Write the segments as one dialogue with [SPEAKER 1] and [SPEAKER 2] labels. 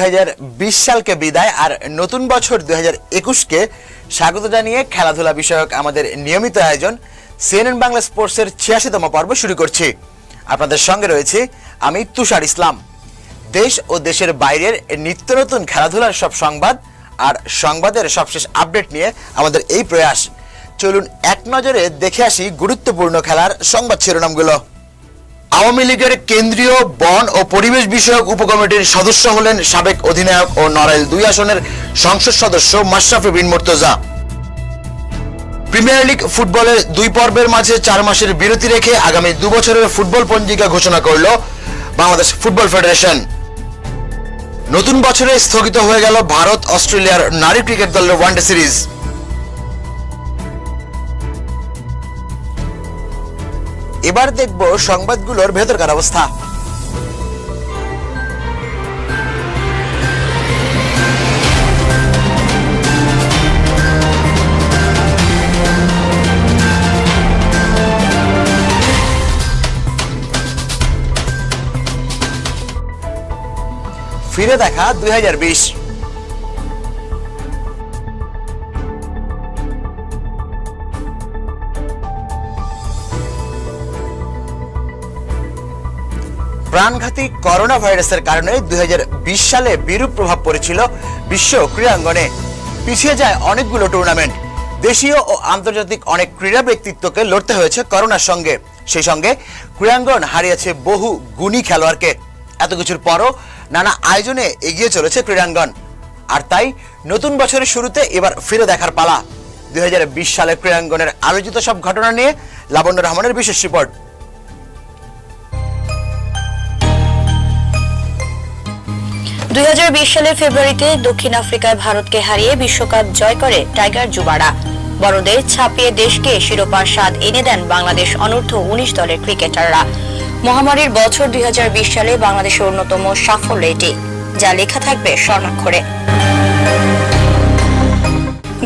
[SPEAKER 1] 2020 সালকে বিদায় আর নতুন বছর 2021কে স্বাগত জানিয়ে খেলাধুলা বিষয়ক আমাদের নিয়মিত আয়োজন সিএনএন বাংলা স্পোর্টসের 86তম পর্ব শুরু করছি। আপনাদের সঙ্গে রয়েছে আমি তুষার ইসলাম। দেশ ও দেশের বাইরের নিত্য নতুন খেলাধুলার সব সংবাদ আর সংবাদের সবশেষ আপডেট নিয়ে আমাদের এই প্রয়াস। চলুন এক নজরে দেখে আসি গুরুত্বপূর্ণ খেলার সংবাদ শিরোনামগুলো। আওয়ামী লীগের কেন্দ্রীয় বন ও পরিবেশ বিষয়ক উপকমিটির সদস্য হলেন সাবেক অধিনায়ক ও নড়াইল 2 আসনের সংসদ সদস্য মাশরাফি বিন মুর্তজা। প্রিমিয়ার লিগ ফুটবলের 2 পর্বের মাঝে 4 মাসের বিরতি রেখে আগামী 2 বছরের ফুটবল পঞ্জিকা ঘোষণা করল বাংলাদেশ ফুটবল ফেডারেশন। নতুন বছরে স্থগিত হয়ে গেল ভারত অস্ট্রেলিয়ার নারী ক্রিকেট দলের ওয়ানডে সিরিজ। এবার দেখব সংবাদগুলোর ভেতরকার অবস্থা। ফিরে দেখা 2020। প্রাণঘাতী করোনা ভাইরাসের কারণে 2020 সালে বিরূপ প্রভাব পড়েছিল বিশ্ব ক্রীড়াঙ্গনে। পিছিয়ে যায় অনেকগুলো টুর্নামেন্ট। দেশীয় ও আন্তর্জাতিক অনেক ক্রীড়া ব্যক্তিত্বকে লড়তে হয়েছে করোনার সঙ্গে। সেই সঙ্গে ক্রীড়াঙ্গন হারিয়েছে বহু গুণী খেলোয়াড়কে। এত কিছুর পরও নানা আয়োজনে এগিয়ে চলেছে ক্রীড়াঙ্গন। আর তাই নতুন বছরের শুরুতে এবার ফিরে দেখার পালা। 2020 সালের ক্রীড়াঙ্গনের আলোচিত সব ঘটনা নিয়ে লাবণ্য রহমানের বিশেষ রিপোর্ট।
[SPEAKER 2] 2020 সালের ফেব্রুয়ারিতে দক্ষিণ আফ্রিকায় ভারতকে হারিয়ে বিশ্বকাপ জয় করে টাইগার যুবারা। বড়দের ছাপিয়ে দেশকে শিরোপার স্বাদ এনে দেন বাংলাদেশ অনূর্ধ্ব 19 দলের ক্রিকেটাররা। মহামারীর বছর 2020 সালে বাংলাদেশের অন্যতম সাফল্য এটি, যা লেখা থাকবে স্বর্ণাক্ষরে।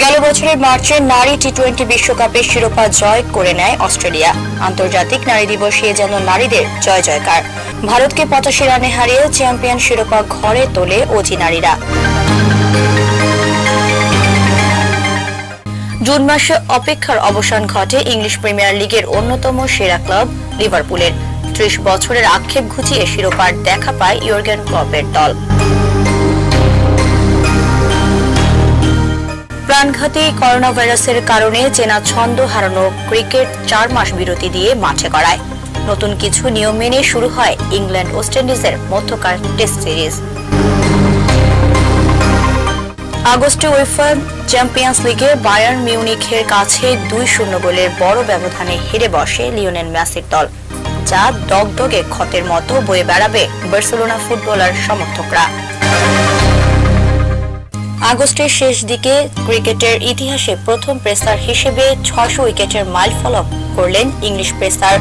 [SPEAKER 2] গেল বছরের মার্চে নারী টি-20 বিশ্বকাপের শিরোপা জয় করে নেয় অস্ট্রেলিয়া। আন্তর্জাতিক নারী দিবসে যেন নারীদের জয় জয়কার। ভারতকে 85 রানে হারিয়ে চ্যাম্পিয়ন শিরোপা ঘরে তোলে অজি নারীরা। জুন মাসে অপেক্ষার অবসান ঘটে ইংলিশ প্রিমিয়ার লিগের অন্যতম সেরা ক্লাব লিভারপুলের। 30 বছরের আক্ষেপ ঘুচিয়ে শিরোপার দেখা পায় ইয়র্গেন ক্লপের দল। প্রাণঘাতী করোনা ভাইরাসের কারণে চেনা ছন্দ হারানো ক্রিকেট 4 মাস বিরতি দিয়ে মাঠে গড়ায়। নতুন কিছু নিয়ম মেনে শুরু হয় ইংল্যান্ড ওয়েস্ট ইন্ডিজের মধ্যকার টেস্ট সিরিজ। আগস্টে উয়েফা চ্যাম্পিয়ন্স লিগে বায়ার্ন মিউনিখের কাছে 2-0 গোলের বড় ব্যবধানে হেরে বসে লিওনেল মেসির দল, যা দগদগে ক্ষতের মতো বয়ে বেড়াবে বার্সেলোনা ফুটবলার সমর্থকরা। আগস্টের শেষ দিকে ক্রিকেটের ইতিহাসে প্রথম পেসার হিসেবে 600 উইকেটের মাইলফলক করলেন ইংলিশ পেসার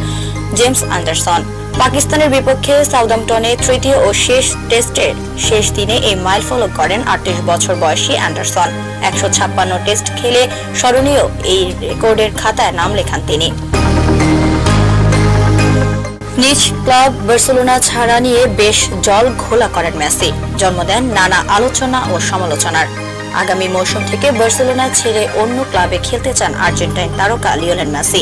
[SPEAKER 2] জেমস অ্যান্ডারসন। পাকিস্তানের বিপক্ষে সাউদাম্পটনে তৃতীয় ও শেষ টেস্টের শেষ দিনে এই মাইলফলক করেন 38 বছর বয়সী অ্যান্ডারসন। 156 টেস্ট খেলে স্মরণীয় এই রেকর্ডের খাতায় নাম লেখান তিনি। নিজ ক্লাব বার্সেলোনা ছাড়া নিয়ে বেশ জল ঘোলা করেন মেসি, জন্ম দেন নানা আলোচনা ও সমালোচনার। আগামী মৌসুম থেকে বার্সেলোনা ছেড়ে অন্য ক্লাবে খেলতে চান আর্জেন্টাইন তারকা লিওনেল মেসি।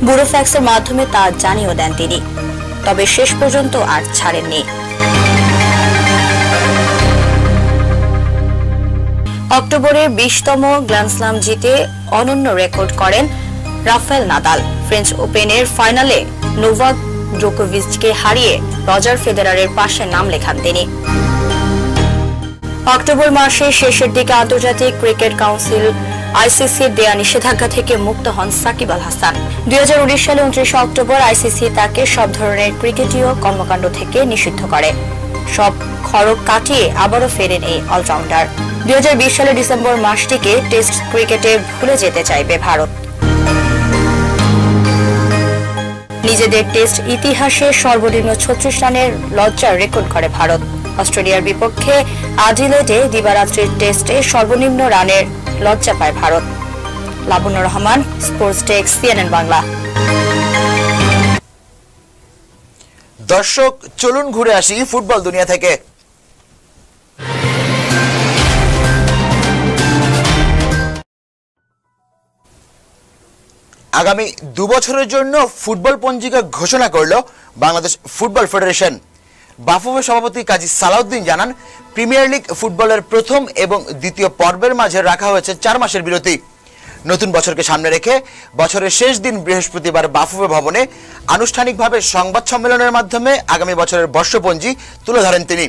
[SPEAKER 2] বুড়ো ফ্যাক্সের মাধ্যমে তা জানিয়েও দেন তিনি, তবে শেষ পর্যন্ত আর ছাড়েননি। অক্টোবরের 20তম গ্র্যান্ড স্লাম জিতে অনন্য রেকর্ড করেন রাফায়েল নাদাল। ফ্রেঞ্চ ওপেনের ফাইনালে নোভাক জোকোভিচকে হারিয়ে রজার ফেদেরারের পাশে নাম লেখান তিনি। অক্টোবর মাসের শেষের দিকে আন্তর্জাতিক ক্রিকেট কাউন্সিল আইসিসির দেয়া নিষেধাজ্ঞা থেকে মুক্ত হন সাকিব আল হাসান। 2019 সালে 29 অক্টোবর আইসিসি তাকে সব ধরনের ক্রিকেটীয় কর্মকাণ্ড থেকে নিষিদ্ধ করে। সব খড়গ কাটিয়ে আবারও ফেরেন এই অলরাউন্ডার। 2020 সালের ডিসেম্বর মাসটিকে টেস্ট ক্রিকেটে ভুলে যেতে চাইবে ভারত। নিজেদের টেস্ট ইতিহাসে সর্বনিম্ন 36 রানের লজ্জার রেকর্ড করে ভারত। অস্ট্রেলিয়ার বিপক্ষে অ্যাডিলেডে দিবারাত্রির টেস্টে সর্বনিম্ন রানের লজ্জা পায় Bharat. Labanya Rahman, sports desk, CNN Bangla.
[SPEAKER 1] দর্শক, চলুন ঘুরে আসি ফুটবল দুনিয়া থেকে। আগামী 2 বছরের জন্য ফুটবল পঞ্জিকা ঘোষণা করল বাংলাদেশ ফুটবল ফেডারেশন। বাফুফে সভাপতি কাজী সালাউদ্দিন জানান, প্রিমিয়ার লিগ ফুটবলের প্রথম এবং দ্বিতীয় পর্বের মাঝে রাখা হয়েছে 4 মাসের বিরতি। নতুন বছরকে সামনে রেখে বছরের শেষ দিন বৃহস্পতিবার বাফুফে ভবনে আনুষ্ঠানিকভাবে সংবাদ সম্মেলনের মাধ্যমে আগামী বছরের বর্ষপঞ্জি তুলে ধরেন তিনি।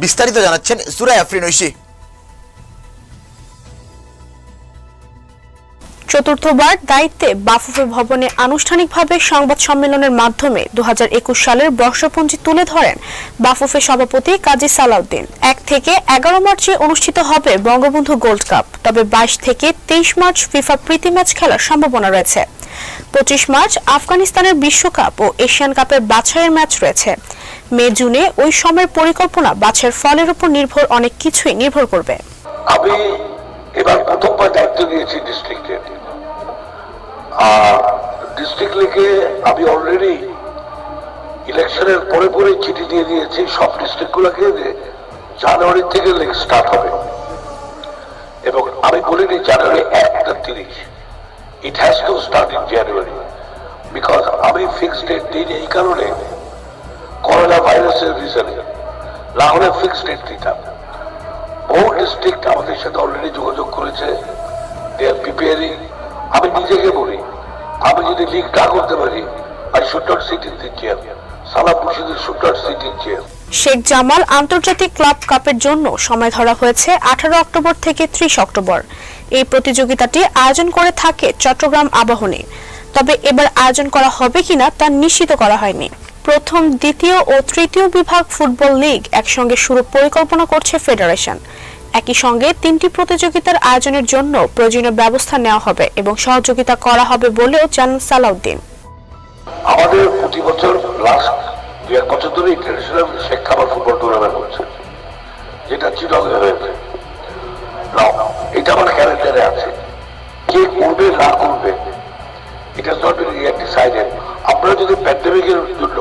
[SPEAKER 1] বিস্তারিত জানাচ্ছেন সুরাই আফরিন ঐশী।
[SPEAKER 3] চতুর্থবার দায়িত্বে বাফুফে ভবনে আনুষ্ঠানিকভাবে সংবাদ সম্মেলনের মাধ্যমে 2021 সালের বর্ষপঞ্জি তুলে ধরেন বাফুফে সভাপতি কাজী সালাউদ্দিন। 1 থেকে 11 মার্চে অনুষ্ঠিত হবে বঙ্গবন্ধু গোল্ড কাপ, তবে 22 থেকে 23 মার্চ ফিফা প্রীতি ম্যাচ খেলার সম্ভাবনা রয়েছে। 25 মার্চ আফগানিস্তানের বিশ্বকাপ ও এশিয়ান কাপের বাছাইয়ের ম্যাচ রয়েছে। মে জুনে ওই সময়ের পরিকল্পনা বাছাইয়ের ফলের উপর অনেক কিছুই নির্ভর করবে।
[SPEAKER 4] আমি এবার প্রথমবার দায়িত্ব নিয়েছি ডিস্ট্রিক্টের। ডিস্ট্রিক্ট লিগে আমি অলরেডি ইলেকশনের পরে পরে চিঠি দিয়ে দিয়েছি সব ডিস্ট্রিক্টগুলোকে যে জানুয়ারি থেকে লিগ স্টার্ট হবে, এবং আমি বলিনি জানুয়ারি 1 না 30, it has to start in January, because আমি ফিক্সড ডেট দিই এই কারণে করোনা ভাইরাসের রিজনে, না হলে ফিক্সড ডেট দিতাম। বহু ডিস্ট্রিক্ট আমাদের সাথে অলরেডি যোগাযোগ করেছে, দে আর প্রিপেয়ারিং। আমি নিজেকে বলি, আমি যদি লিগ না করতে পারি, I should not seat in the chair. সালাম মুর্শিদের should not seat in chair.
[SPEAKER 3] Sheikh Jamal আন্তর্জাতিক ক্লাব কাপের জন্য সময় ধরা হয়েছে 18 অক্টোবর থেকে 30 অক্টোবর। এই প্রতিযোগিতাটি আয়োজন করে থাকে চট্টগ্রাম আবাহনী, তবে এবার আয়োজন করা হবে কিনা তা নিশ্চিত করা হয়নি। প্রথম, দ্বিতীয় ও তৃতীয় বিভাগ ফুটবল লিগ একসঙ্গে শুরু পরিকল্পনা করছে ফেডারেশন। একই সঙ্গে 3টি প্রতিযোগিতার আয়োজনের জন্য প্রয়োজনীয় ব্যবস্থা নেওয়া হবে এবং সহযোগিতা করা হবে বলেও জানান সালাউদ্দিন।
[SPEAKER 4] আমাদের প্রতি বছর লাস্ট 2-1 বছর ধরে international Sheikh Kamal football tournament হচ্ছে, যেটা চিটাগংয়ে হয়েছে। এটা আমার ক্যালেন্ডারে আছে, কে করবে না করবে it has not been yet decided. আমরা যদি প্যান্ডেমিকের জন্য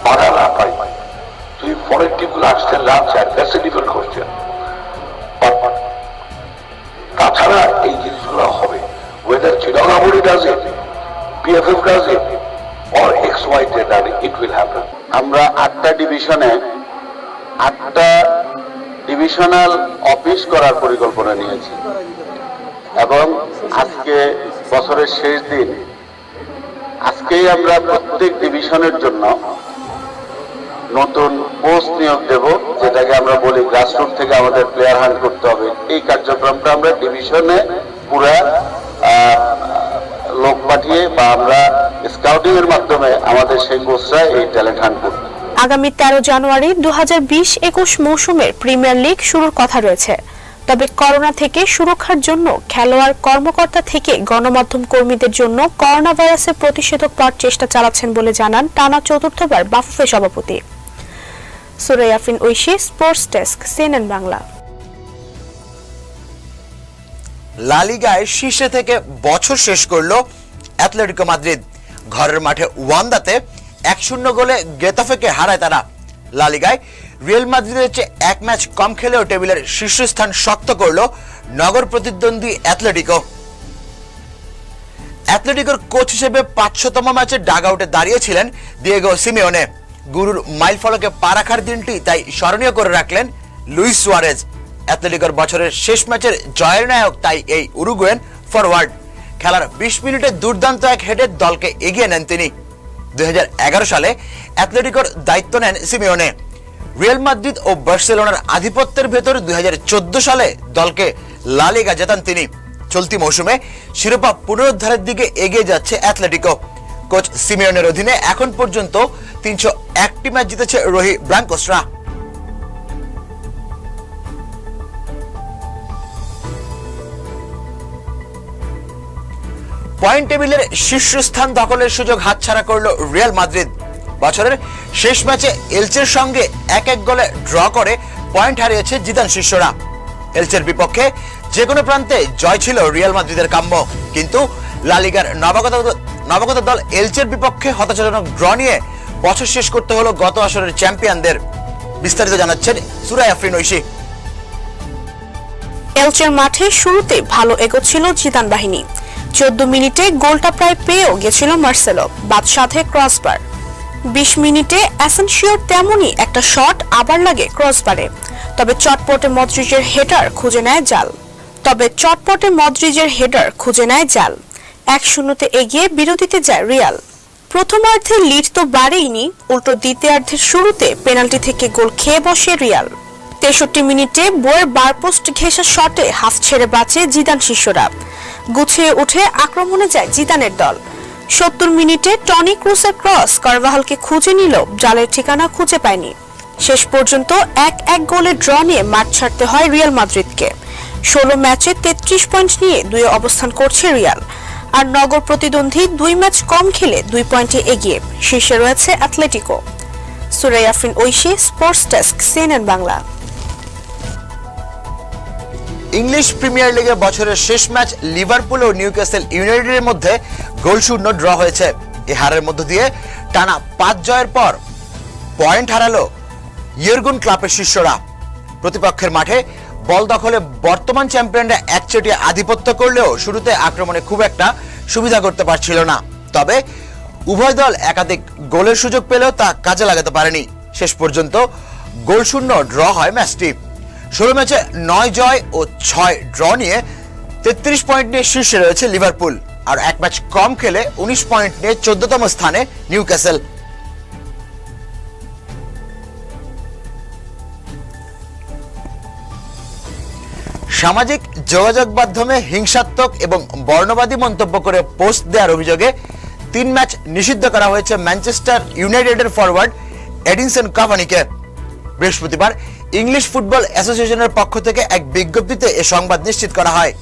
[SPEAKER 4] বাধা না পাই, যদি ফরেন টিমগুলো আসতে না চায়, দ্যাটস এ ডিফারেন্ট কোশ্চেন। তাছাড়া এই জিনিসগুলো হবে, weather Chittagong does it, PFF does it, or XYZ, and it will happen.
[SPEAKER 5] আমরা 8টা ডিভিশনে 8টা ডিভিশনাল অফিস করার পরিকল্পনা নিয়েছি, এবং আজকে বছরের শেষ দিন, আজকেই আমরা প্রত্যেক ডিভিশনের জন্য নতুন পোস্ট নিয়োগ দেব, যেটাকে আমরা বলি গ্রাসরুট থেকে আমাদের প্লেয়ার হান্ট করতে হবে। এই কার্যক্রমটা আমরা ডিভিশনে পুরা লোক পাঠিয়ে বা আমরা স্কাউটিং এর মাধ্যমে আমাদের সেই কোচরা এই ট্যালেন্ট হান্ট করবে।
[SPEAKER 3] আগামী 13 জানুয়ারি 2020-21 মৌসুমের প্রিমিয়ার লিগ শুরুর কথা রয়েছে, তবে করোনা থেকে সুরক্ষার জন্য খেলোয়াড়, কর্মকর্তা থেকে গণমাধ্যম কর্মীদের জন্য করোনা ভাইরাসের প্রতিষেধক পাওয়ার চেষ্টা চালাচ্ছেন বলে জানান টানা চতুর্থবার বাফুফে সভাপতি। Surai Afrin Oishi, sports desk, CNN Bangla.
[SPEAKER 1] La লিগায় শীর্ষে থেকে বছর শেষ করলো অ্যাটলেটিকো মাদ্রিদ। ঘরের মাঠে ওয়ান্দাতে 1-0 গোলে গেতাফেকে হারায় তারা। লা লিগায় রিয়াল মাদ্রিদের চেয়ে 1 ম্যাচ কম খেলেও টেবিলের শীর্ষস্থান শক্ত করলো নগর প্রতিদ্বন্দ্বী অ্যাটলেটিকো। অ্যাটলেটিকোর কোচ হিসেবে 500তম ম্যাচে ডাগ আউটে দাঁড়িয়েছিলেন দিয়েগো সিমিওনে। গুরুর মাইল ফলকে পা রাখার দিনটি তাই স্মরণীয় করে রাখলেন লুইস সুয়ারেজ। অ্যাটলেটিকোর বছরের শেষ ম্যাচের জয়ের নায়ক তাই এই উরুগুয়েন ফরওয়ার্ড। খেলার 20 মিনিটে দুর্দান্ত এক হেডে দলকে এগিয়ে নেন তিনি। 2011 সালে অ্যাটলেটিকোর দায়িত্ব নেন সিমিওনে। রিয়াল মাদ্রিদ ও বার্সেলোনার আধিপত্যের ভেতর 2014 সালে দলকে লা লিগা জেতান তিনি। চলতি মৌসুমে শিরোপা পুনরুদ্ধারের দিকে এগিয়ে যাচ্ছে অ্যাটলেটিকো। কোচ সিমিওনের অধীনে এখন পর্যন্ত 301টি ম্যাচ জিতেছে রোহি ব্লাঙ্কোসরা। পয়েন্ট টেবিলের শীর্ষস্থান দখলের সুযোগ হাতছাড়া করলো রিয়াল মাদ্রিদ। বছরের শেষ ম্যাচে এলচের সঙ্গে 1-1 গোলে ড্র করে পয়েন্ট হারিয়েছে জিদান শিষ্যরা। এলচের বিপক্ষে যে কোনো প্রান্তে জয় ছিল রিয়াল মাদ্রিদের কাম্য, কিন্তু লা লিগার নবাগত দল এলচের বিপক্ষে হতাশাজনক ড্র নিয়ে বছর শেষ করতে হলো গত আসরের চ্যাম্পিয়নদের। বিস্তারিত জানাচ্ছেন সুরাই আফরিন ঐশী।
[SPEAKER 3] এলচের মাঠে শুরুতে ভালো এগোচ্ছিল জিদান বাহিনী। 14 মিনিটে গোলটা প্রায় পেয়েও গেছিল মার্সেলো, বাদ সাধে ক্রসবার। 20 মিনিটে অ্যাসেনসিওর তেমনই একটা শট আবার লাগে ক্রসবারে, তবে চটপটে মদ্রিজের হেডার খুঁজে নেয় জাল। 1-0 এগিয়ে বিরতিতে যায় রিয়াল। প্রথমার্ধে লিড তো বাড়েইনি, উল্টো দ্বিতীয়ার্ধের শুরুতে পেনাল্টি থেকে গোল খেয়ে বসে রিয়াল। 63 মিনিটে বইয়ের বারপোস্ট ঘেঁষা শটে হাফ ছেড়ে বাঁচে জিদান শিষ্যরা। গুছিয়ে উঠে আক্রমণে যায় জিদানের দল। 70 মিনিটে টনি ক্রুসের ক্রস কারভাহালকে খুঁজে নিল, জালের ঠিকানা খুঁজে পায়নি। শেষ পর্যন্ত 1-1 গোলে ড্র নিয়ে মাঠ ছাড়তে হয় রিয়াল মাদ্রিদকে। 16 ম্যাচে 33 পয়েন্ট নিয়ে দুয়ে অবস্থান করছে রিয়াল। আর নগর প্রতিদ্বন্দ্বী 2 ম্যাচ কম খেলে 2 পয়েন্টে এগিয়ে শীর্ষে রয়েছে Atletico. Suraiya Afrin Oishi, sports desk, CNN Bangla.
[SPEAKER 1] English Premier লিগে বছরের শেষ ম্যাচ লিভারপুল ও নিউক্যাসল ইউনাইটেডের মধ্যে গোলশূন্য ড্র হয়েছে। এই হারের মধ্য দিয়ে টানা 5 জয়ের পর পয়েন্ট হারালো ইয়র্গেন ক্লপের শিষ্যরা। প্রতিপক্ষের মাঠে বল দখলে বর্তমান চ্যাম্পিয়নরা একচেটিয়া আধিপত্য করলেও শুরুতে আক্রমণে খুব একটা সুবিধা করতে পারছিল না। তবে উভয় দল একাধিক গোলের সুযোগ পেলেও তা কাজে লাগাতে পারেনি। শেষ পর্যন্ত গোলশূন্য ড্র হয় ম্যাচটি। 16 ম্যাচে 9 জয় ও 6 ড্র নিয়ে 33 পয়েন্ট নিয়ে শীর্ষে রয়েছে লিভারপুল, আর 1 ম্যাচ কম খেলে 19 পয়েন্ট নিয়ে 14তম স্থানে নিউক্যাসল। সামাজিক যোগাযোগ মাধ্যমে হিংসাত্মক এবং বর্ণবাদী মন্তব্য করে পোস্ট দেওয়ার অভিযোগে 3 ম্যাচ নিষিদ্ধ করা হয়েছে ম্যানচেস্টার ইউনাইটেডের ফরওয়ার্ড এডিনসন কাভানিকে। বৃহস্পতিবার ইংলিশ ফুটবল অ্যাসোসিয়েশনের পক্ষ থেকে এক বিজ্ঞপ্তিতে এ সংবাদ নিশ্চিত করা হয়।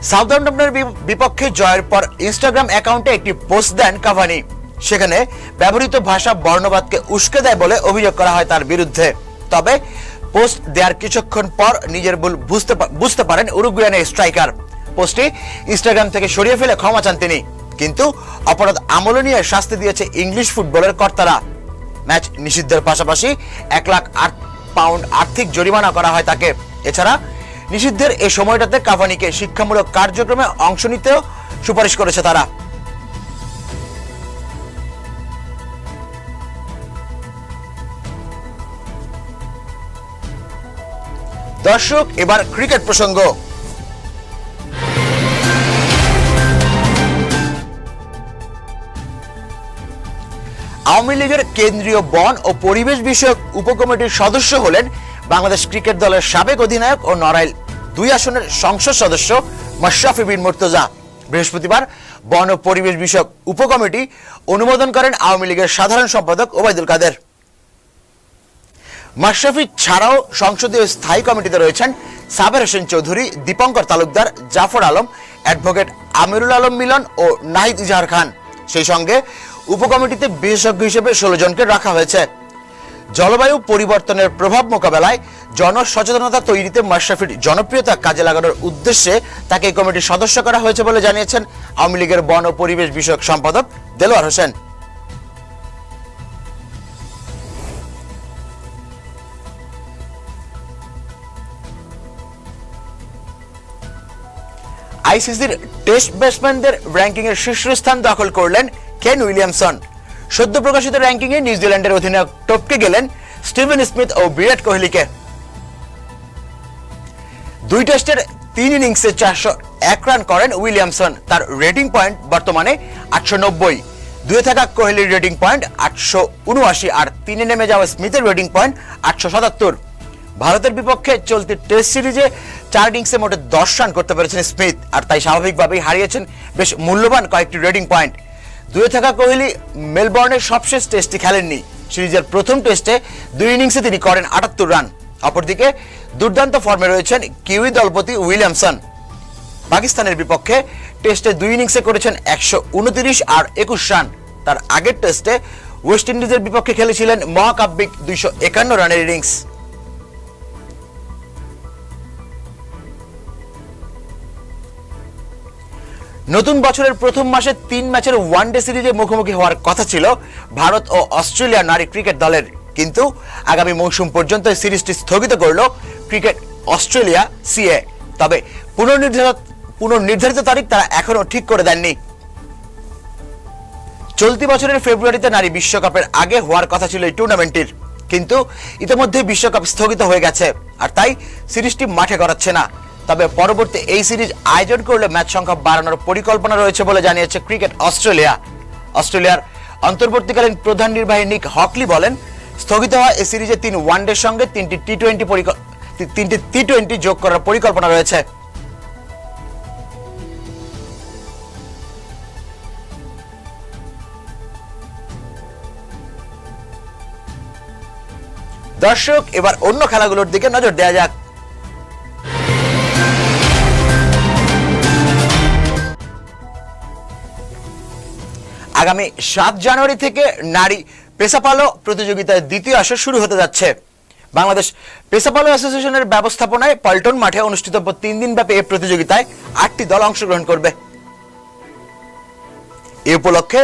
[SPEAKER 1] সাউদাম্পটনের বিপক্ষে জয়ের পর ইনস্টাগ্রাম অ্যাকাউন্টে একটি পোস্ট দেন কাভানি। সেখানে ব্যবহৃত ভাষা বর্ণবাদকে উস্কে দেয় বলে অভিযোগ করা হয় তার বিরুদ্ধে। তবে পোস্ট দেওয়ার কিছুক্ষণ পর নিজের ভুল বুঝতে পারেন উরুগুয়ানের স্ট্রাইকার। পোস্টটি ইনস্টাগ্রাম থেকে সরিয়ে ফেলে ক্ষমা চান তিনি, কিন্তু অপরাধ আমলনীয় শাস্তি দিয়েছে ইংলিশ ফুটবলের কর্তারা। ম্যাচ নিষিদ্ধের পাশাপাশি 1 লাখ পাউন্ড আর্থিক জরিমানা করা হয় তাকে। এছাড়া নিষিদ্ধের এই সময়টাতে কাভানিকে শিক্ষামূলক কার্যক্রমে অংশ নিতেও সুপারিশ করেছে তারা। দর্শক, এবার ক্রিকেট প্রসঙ্গ। আওয়ামী লীগের কেন্দ্রীয় বন ও পরিবেশ বিষয়ক উপকমিটির সদস্য হলেন বাংলাদেশ ক্রিকেট দলের সাবেক অধিনায়ক ও নড়াইল 2 আসনের সংসদ সদস্য মাশরাফি বিন মুর্তজা। বৃহস্পতিবার বন ও পরিবেশ বিষয়ক উপকমিটি অনুমোদন করেন আওয়ামী লীগের সাধারণ সম্পাদক ওবায়দুল কাদের। মাশরাফি ছাড়াও সংসদীয় স্থায়ী কমিটিতে রয়েছেন সাবের হোসেন চৌধুরী, দীপঙ্কর তালুকদার, জাফর আলম, অ্যাডভোকেট আমিরুল আলম মিলন ও নাহিদ ইজাহার খান। সেই সঙ্গে উপকমিটিতে বিশেষজ্ঞ হিসেবে 16 জনকে রাখা হয়েছে। জলবায়ু পরিবর্তনের প্রভাব মোকাবেলায় জনসচেতনতা তৈরিতে মাশরাফির জনপ্রিয়তা কাজে লাগানোর উদ্দেশ্যে তাকে এই কমিটির সদস্য করা হয়েছে বলে জানিয়েছেন আওয়ামী লীগের বন ও পরিবেশ বিষয়ক সম্পাদক দেলোয়ার হোসেন। আইসিসির টেস্ট ব্যাটসম্যানদের র্যাঙ্কিং এর শীর্ষস্থান দখল করলেন কেন উইলিয়ামসন। সদ্য প্রকাশিত র্যাঙ্কিং এ নিউজিল্যান্ডের অধিনায়ক টপকে গেলেন স্টিভেন স্মিথ ও বিরাট কোহলিকে। 2 টেস্টের 3 ইনিংসে 401 রান করেন উইলিয়ামসন। তার রেটিং পয়েন্ট বর্তমানে 890। 2-এ থাকা কোহলির রেটিং পয়েন্ট 879 আর 3-এ নেমে যাওয়া স্মিথের রেটিং পয়েন্ট 877। ভারতের বিপক্ষে চলতি টেস্ট সিরিজে 4 ইনিংসে মোটে 10 রান করতে পেরেছেন স্মিথ, আর তাই স্বাভাবিকভাবেই হারিয়েছেন বেশ মূল্যবান কয়েকটি রেটিং পয়েন্ট। 2-এ থাকা কোহলি মেলবোর্নের সবশেষ টেস্টটি খেলেননি। সিরিজের প্রথম টেস্টে 2 ইনিংসে তিনি করেন 78 রান। অপরদিকে দুর্দান্ত ফর্মে রয়েছেন কিউই দলপতি উইলিয়ামসন। পাকিস্তানের বিপক্ষে টেস্টে 2 ইনিংসে করেছেন 129 আর 21 রান। তার আগের টেস্টে ওয়েস্ট ইন্ডিজের বিপক্ষে খেলেছিলেন মহাকাব্যিক 251 রানের ইনিংস। নতুন বছরের প্রথম মাসে 3 ম্যাচের ওয়ানডে সিরিজে মুখোমুখি হওয়ার কথা ছিল ভারত ও অস্ট্রেলিয়া নারী ক্রিকেট দলের, কিন্তু আগামী মৌসুম পর্যন্ত এই সিরিজটি স্থগিত করল ক্রিকেট অস্ট্রেলিয়া সিএ। তবে পুনর্নির্ধারিত তারিখ তারা এখনো ঠিক করে দেননি। চলতি বছরের ফেব্রুয়ারিতে নারী বিশ্বকাপের আগে হওয়ার কথা ছিল এই টুর্নামেন্টটির, কিন্তু ইতিমধ্যে বিশ্বকাপ স্থগিত হয়ে গেছে, আর তাই সিরিজটি মাঠে গড়াচ্ছে না। তবে পরবর্তী এই সিরিজ আয়োজন করলে ম্যাচ সংখ্যা বাড়ানোর পরিকল্পনা রয়েছে বলে জানিয়েছে ক্রিকেট অস্ট্রেলিয়া। অস্ট্রেলিয়ার অন্তর্বর্তীকালীন প্রধান নির্বাহী নিক হকলি বলেন, স্থগিত হওয়া এই সিরিজে 3 ওয়ানডের সঙ্গে 3টি টি-20 যোগ করার পরিকল্পনা রয়েছে। দর্শক, এবার অন্য খেলাগুলোর দিকে নজর দেওয়া যাক। আগামী 7 জানুয়ারি থেকে নারী পেসাপালো প্রতিযোগিতার দ্বিতীয় আসর শুরু হতে যাচ্ছে। বাংলাদেশ পেসাপালো অ্যাসোসিয়েশনের ব্যবস্থাপনায় পল্টন মাঠে অনুষ্ঠিত 3 দিনব্যাপী এই প্রতিযোগিতায় 8টি দল অংশগ্রহণ করবে। এ উপলক্ষে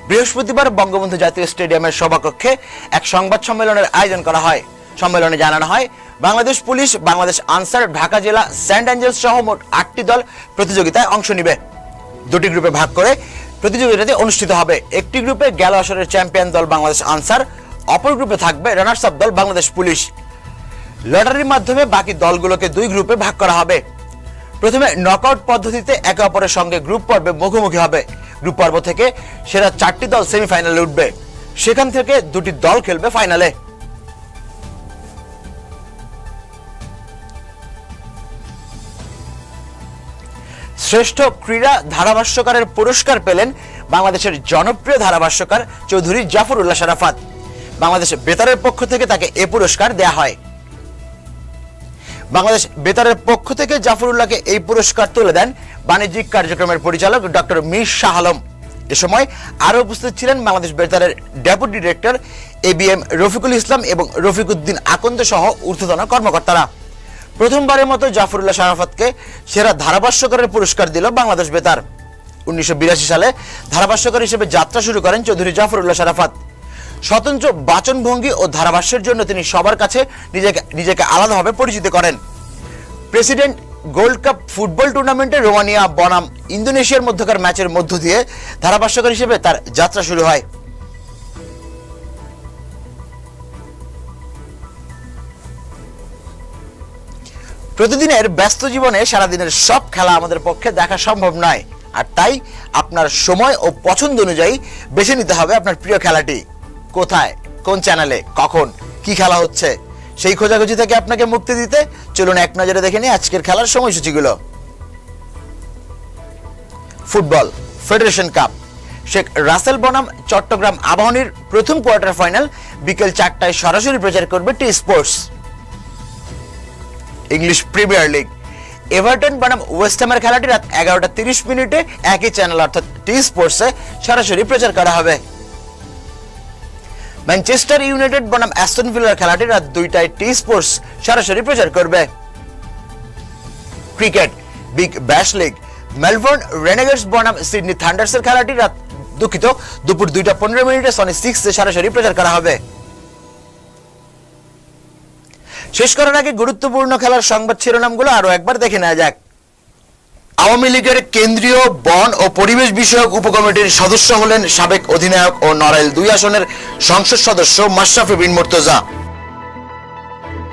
[SPEAKER 1] বৃহস্পতিবার বঙ্গবন্ধু জাতীয় স্টেডিয়ামের সভাকক্ষে এক সংবাদ সম্মেলনের আয়োজন করা হয়। সম্মেলনে জানানো হয়, বাংলাদেশ পুলিশ, বাংলাদেশ আনসার, ঢাকা জেলা, সেন্ট অ্যাঞ্জেলস সহ মোট 8টি দল প্রতিযোগিতায় অংশ নিবে। 2টি গ্রুপে ভাগ করে প্রতিযোগিতাটি অনুষ্ঠিত হবে। একটি গ্রুপে গেল আসরের চ্যাম্পিয়ন দল বাংলাদেশ আনসার, অপর গ্রুপে থাকবে রানার্স আপ দল বাংলাদেশ পুলিশ। লটারির মাধ্যমে বাকি দলগুলোকে 2 গ্রুপে ভাগ করা হবে। প্রথমে নকআউট পদ্ধতিতে একে অপরের সঙ্গে গ্রুপ পর্বে মুখোমুখি হবে। গ্রুপ পর্ব থেকে সেরা 4টি দল সেমিফাইনালে উঠবে, সেখান থেকে 2টি দল খেলবে ফাইনালে। শ্রেষ্ঠ ক্রীড়া ধারাভাষ্যকারের পুরস্কার পেলেন বাংলাদেশের জনপ্রিয় ধারাভাষ্যকার চৌধুরী জাফরুল্লাহ শারাফাত। বাংলাদেশ বেতারের পক্ষ থেকে তাকে এ পুরস্কার দেয়া হয়। বাংলাদেশ বেতারের পক্ষ থেকে জাফরুল্লাহকে এই পুরস্কার তুলে দেন বাণিজ্যিক কার্যক্রমের পরিচালক ডক্টর মীর শাহ আলম। এ সময় আরো উপস্থিত ছিলেন বাংলাদেশ বেতারের deputy director ABM Rafiqul Islam এবং রফিকুদ্দিন আকন্দ সহ ঊর্ধ্বতন কর্মকর্তারা। প্রথমবারের মতো জাফরুল্লাহ শারাফাতকে সেরা ধারাভাষ্যকারের পুরস্কার দিল বাংলাদেশ বেতার। 1982 সালে ধারাভাষ্যকার হিসেবে যাত্রা শুরু করেন চৌধুরী জাফরুল্লাহ শারাফাত। স্বতন্ত্র বাচনভঙ্গি ও ধারাভাষ্যের জন্য তিনি সবার কাছে নিজেকে আলাদাভাবে পরিচিত করেন। প্রেসিডেন্ট গোল্ড কাপ ফুটবল টুর্নামেন্টে রোমানিয়া বনাম ইন্দোনেশিয়ার মধ্যকার ম্যাচের মধ্য দিয়ে ধারাভাষ্যকার হিসেবে তার যাত্রা শুরু হয়। প্রতিদিনের ব্যস্ত জীবনে সারাদিনের সব খেলা আমাদের পক্ষে দেখা সম্ভব নয়, আর তাই আপনার সময় ও পছন্দ অনুযায়ী বেছে নিতে হবে আপনার প্রিয় খেলাটি। কোথায়, কোন চ্যানেলে, কখন, কি খেলা হচ্ছে, সেই খোঁজাখুঁজি থেকে আপনাকে মুক্তি দিতে চলুন এক নজরে দেখে নিই আজকের খেলার সময়সূচিগুলো। Football federation cup, Sheikh Russel বনাম চট্টগ্রাম আবাহনীর প্রথম কোয়ার্টার ফাইনাল বিকেল 4টায় সরাসরি প্রচার করবে T sports. English premier league, Everton বনাম ওয়েস্ট হ্যামের খেলাটি রাত 11:30 একই চ্যানেল অর্থাৎ টি স্পোর্টসে সরাসরি প্রচার করা হবে। ম্যানচেস্টার ইউনাইটেড বনাম অ্যাস্টন ভিলার খেলাটি রাত 2টায় টি স্পোর্টস সরাসরি প্রচার করবে। Cricket Big Bash league, Melbourne Renegades বনাম সিডনি থান্ডার্সের খেলাটি দুপুর 2:15 সনি 6 সরাসরি প্রচার করা হবে। শেষ করার আগে গুরুত্বপূর্ণ খেলার সংবাদ শিরোনামগুলো আরো একবার দেখে নেওয়া যাক। আওয়ামী লীগের কেন্দ্রীয় বন ও পরিবেশ বিষয়ক উপকমিটির সদস্য হলেন সাবেক অধিনায়ক ও নড়াইল 2 আসনের সংসদ সদস্য মাশরাফি বিন মুর্তজা।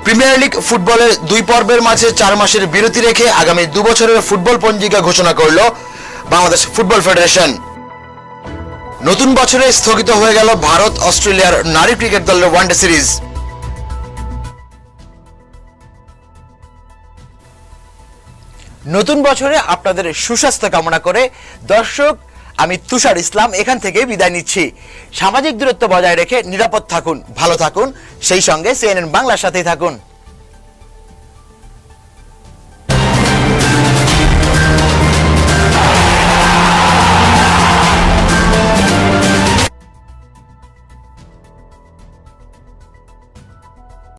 [SPEAKER 1] প্রিমিয়ার লিগ ফুটবলের 2 পর্বের মাঝে 4 মাসের বিরতি রেখে আগামী 2 বছরের ফুটবল পঞ্জিকা ঘোষণা করল বাংলাদেশ ফুটবল ফেডারেশন। নতুন বছরে স্থগিত হয়ে গেল ভারত অস্ট্রেলিয়ার নারী ক্রিকেট দলের ওয়ানডে সিরিজ। নতুন বছরে আপনাদের সুস্বাস্থ্য কামনা করে দর্শক, আমি তুষার ইসলাম এখান থেকে বিদায় নিচ্ছি। সামাজিক দূরত্ব বজায় রেখে নিরাপদ থাকুন, ভালো থাকুন, সেই সঙ্গে CNN বাংলার সাথেই থাকুন।